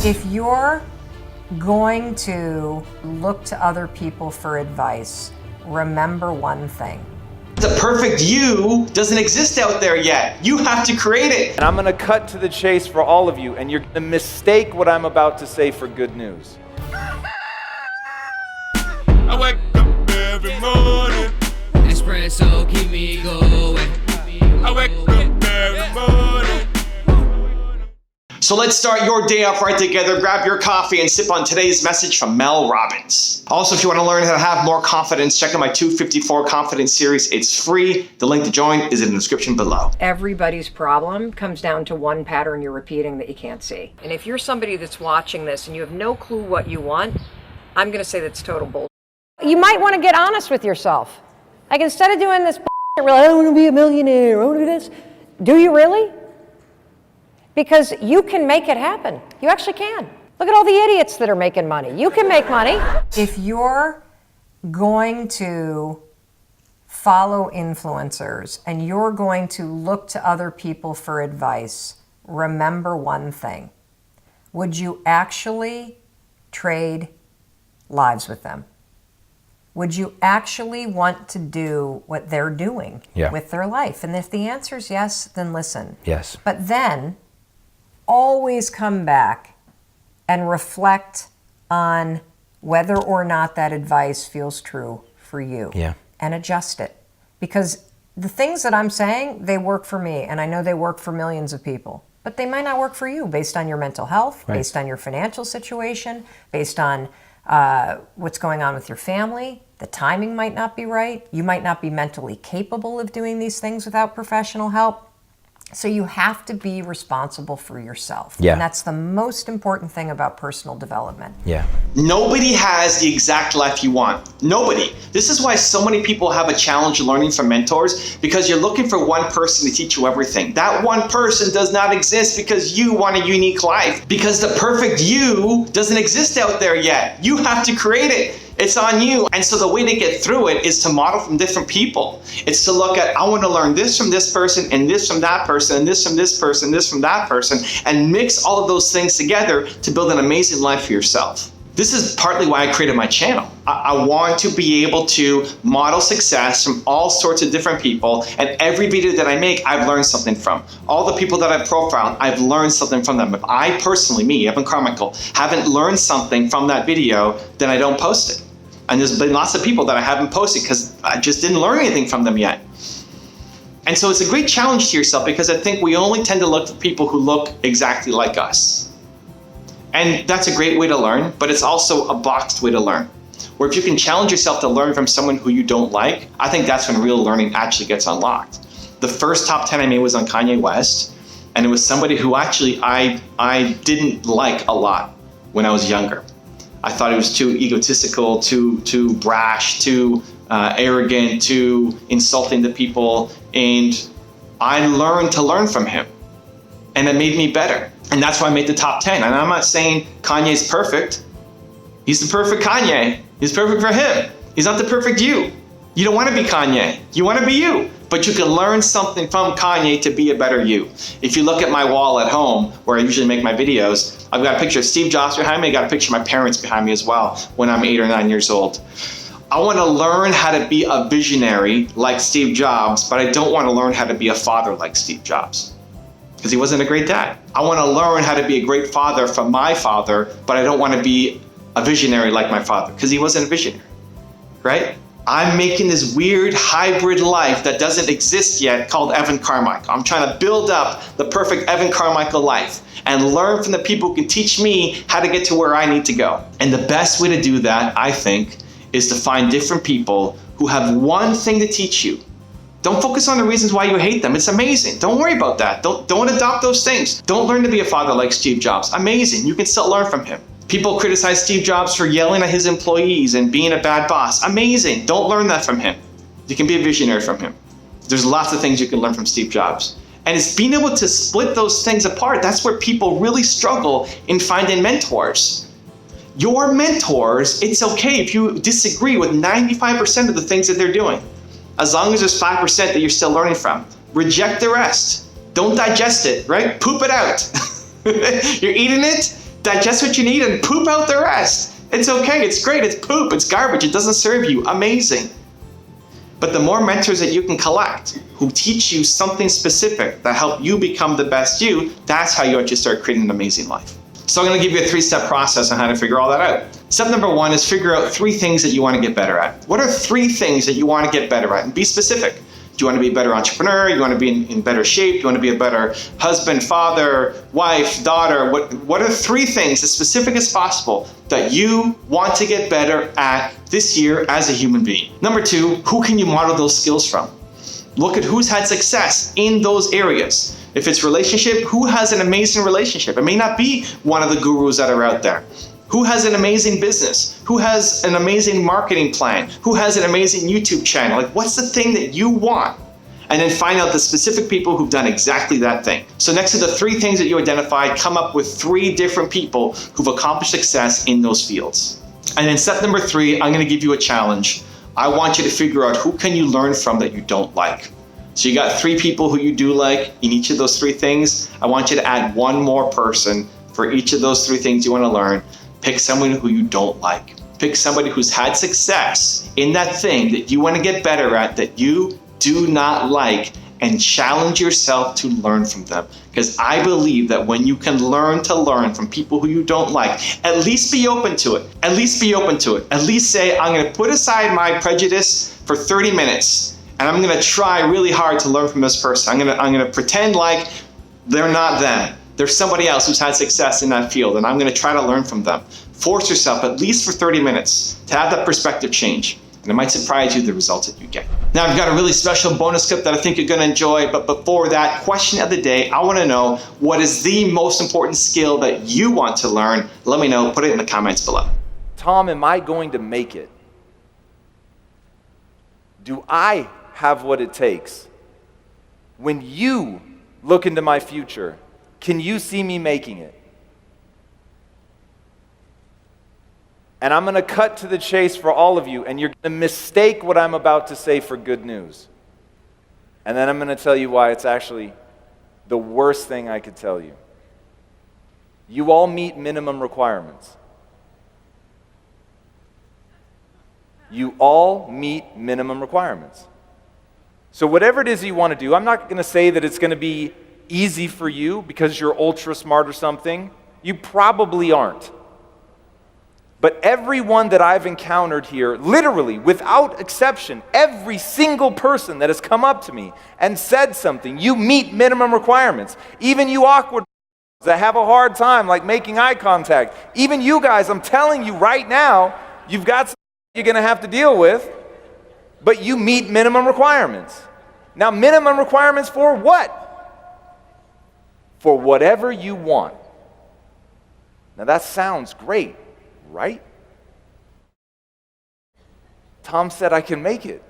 If you're going to look to other people for advice, remember one thing. The perfect you doesn't exist out there yet. You have to create it. And I'm going to cut to the chase for all of you, and you're going to mistake what I'm about to say for good news. I wake up every morning. Espresso keep me going. I wake up every morning. So let's start your day off right together. Grab your coffee and sip on today's message from Mel Robbins. Also, if you want to learn how to have more confidence, check out my 254 Confidence series. It's free. The link to join is in the description below. Everybody's problem comes down to one pattern you're repeating that you can't see. And if you're somebody that's watching this and you have no clue what you want, I'm going to say that's total bull. You might want to get honest with yourself. Like, instead of doing this bullshit, I don't want to be a millionaire, I want to do this. Do you really? Because you can make it happen. You actually can. Look at all the idiots that are making money. You can make money. If you're going to follow influencers and you're going to look to other people for advice, remember one thing. Would you actually trade lives with them? Would you actually want to do what they're doing with their life? And if the answer is yes, then listen. Yes. But then always come back and reflect on whether or not that advice feels true for you. Yeah. And adjust it. Because the things that I'm saying, they work for me, and I know they work for millions of people. But they might not work for you based on your mental health, based on your financial situation, based on what's going on with your family. The timing might not be right. You might not be mentally capable of doing these things without professional help. So you have to be responsible for yourself. Yeah. And that's the most important thing about personal development. Yeah. Nobody has the exact life you want. Nobody. This is why so many people have a challenge learning from mentors, because you're looking for one person to teach you everything. That one person does not exist because you want a unique life. Because the perfect you doesn't exist out there yet. You have to create it. It's on you. And so the way to get through it is to model from different people. It's to look at, I want to learn this from this person, and this from that person, and this from this person, this from that person, and mix all of those things together to build an amazing life for yourself. This is partly why I created my channel. I want to be able to model success from all sorts of different people, and every video that I make, I've learned something from. All the people that I've profiled, I've learned something from them. If I personally, me, Evan Carmichael, haven't learned something from that video, then I don't post it. And there's been lots of people that I haven't posted because I just didn't learn anything from them yet. And so it's a great challenge to yourself, because I think we only tend to look for people who look exactly like us. And that's a great way to learn, but it's also a boxed way to learn. Where if you can challenge yourself to learn from someone who you don't like, I think that's when real learning actually gets unlocked. The first top 10 I made was on Kanye West, and it was somebody who actually I didn't like a lot when I was younger. I thought he was too egotistical, too brash, too arrogant, too insulting to people. And I learned to learn from him. And it made me better. And that's why I made the top 10. And I'm not saying Kanye's perfect. He's the perfect Kanye. He's perfect for him. He's not the perfect you. You don't want to be Kanye. You want to be you. But you can learn something from Kanye to be a better you. If you look at my wall at home, where I usually make my videos, I've got a picture of Steve Jobs behind me. I got a picture of my parents behind me as well when I'm 8 or 9 years old. I want to learn how to be a visionary like Steve Jobs, but I don't want to learn how to be a father like Steve Jobs, because he wasn't a great dad. I want to learn how to be a great father from my father, but I don't want to be a visionary like my father, because he wasn't a visionary, right? I'm making this weird hybrid life that doesn't exist yet called Evan Carmichael. I'm trying to build up the perfect Evan Carmichael life and learn from the people who can teach me how to get to where I need to go. And the best way to do that, I think, is to find different people who have one thing to teach you. Don't focus on the reasons why you hate them. It's amazing. Don't worry about that. Don't adopt those things. Don't learn to be a father like Steve Jobs. Amazing. You can still learn from him. People criticize Steve Jobs for yelling at his employees and being a bad boss. Amazing. Don't learn that from him. You can be a visionary from him. There's lots of things you can learn from Steve Jobs. And it's being able to split those things apart. That's where people really struggle in finding mentors. Your mentors, it's okay if you disagree with 95% of the things that they're doing, as long as there's 5% that you're still learning from. Reject the rest. Don't digest it, right? Poop it out. You're eating it, digest what you need and poop out the rest. It's okay, it's great, it's poop, it's garbage, it doesn't serve you, amazing. But the more mentors that you can collect who teach you something specific that help you become the best you, that's how you actually start creating an amazing life. So I'm gonna give you a 3-step process on how to figure all that out. Step number 1 is figure out 3 things that you wanna get better at. What are 3 things that you wanna get better at? And be specific. Do you want to be a better entrepreneur? You want to be in better shape? You want to be a better husband, father, wife, daughter? What are 3 things, as specific as possible, that you want to get better at this year as a human being? Number 2, who can you model those skills from? Look at who's had success in those areas. If it's relationship, who has an amazing relationship? It may not be one of the gurus that are out there. Who has an amazing business? Who has an amazing marketing plan? Who has an amazing YouTube channel? Like, what's the thing that you want? And then find out the specific people who've done exactly that thing. So next to the 3 things that you identified, come up with 3 different people who've accomplished success in those fields. And then step number 3, I'm gonna give you a challenge. I want you to figure out who can you learn from that you don't like. So you got 3 people who you do like in each of those 3 things. I want you to add 1 more person for each of those 3 things you wanna learn. Pick someone who you don't like. Pick somebody who's had success in that thing that you want to get better at, that you do not like, and challenge yourself to learn from them. Because I believe that when you can learn from people who you don't like, at least be open to it. At least be open to it. At least say, I'm going to put aside my prejudice for 30 minutes, and I'm going to try really hard to learn from this person. I'm going to pretend like they're not them. There's somebody else who's had success in that field, and I'm going to try to learn from them. Force yourself, at least for 30 minutes, to have that perspective change. And it might surprise you the results that you get. Now, I've got a really special bonus clip that I think you're going to enjoy. But before that, question of the day, I want to know, what is the most important skill that you want to learn? Let me know. Put it in the comments below. Tom, am I going to make it? Do I have what it takes? When you look into my future, can you see me making it? And I'm going to cut to the chase for all of you, and you're going to mistake what I'm about to say for good news. And then I'm going to tell you why it's actually the worst thing I could tell you. You all meet minimum requirements. You all meet minimum requirements. So whatever it is you want to do, I'm not going to say that it's going to be easy for you because you're ultra smart or something. You probably aren't. But everyone that I've encountered here, literally, without exception, every single person that has come up to me and said something, you meet minimum requirements. Even you awkward that have a hard time, like making eye contact. Even you guys, I'm telling you right now, you've got something you're going to have to deal with, but you meet minimum requirements. Now, minimum requirements for what? For whatever you want. Now, that sounds great, right? Tom said I can make it.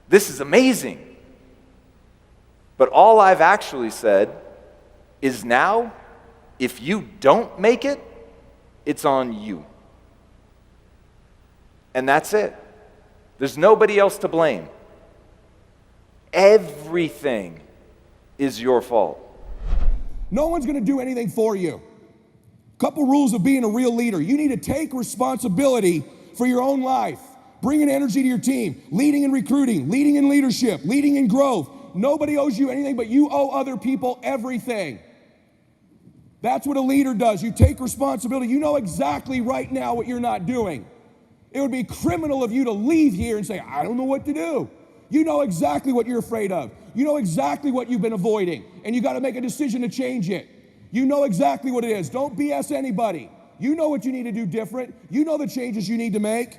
This is amazing. But all I've actually said is now, if you don't make it, it's on you. And that's it. There's nobody else to blame. Everything is your fault. No one's going to do anything for you. Couple rules of being a real leader. You need to take responsibility for your own life. Bringing energy to your team. Leading and recruiting. Leading in leadership. Leading in growth. Nobody owes you anything, but you owe other people everything. That's what a leader does. You take responsibility. You know exactly right now what you're not doing. It would be criminal of you to leave here and say, I don't know what to do. You know exactly what you're afraid of. You know exactly what you've been avoiding, and you got to make a decision to change it. You know exactly what it is. Don't BS anybody. You know what you need to do different. You know the changes you need to make.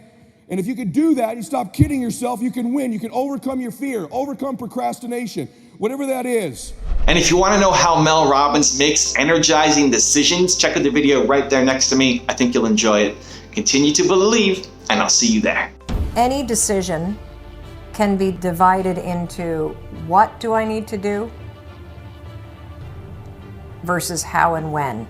And if you can do that, you stop kidding yourself, you can win. You can overcome your fear, overcome procrastination, whatever that is. And if you want to know how Mel Robbins makes energizing decisions, check out the video right there next to me. I think you'll enjoy it. Continue to believe, and I'll see you there. Any decision can be divided into what do I need to do versus how and when.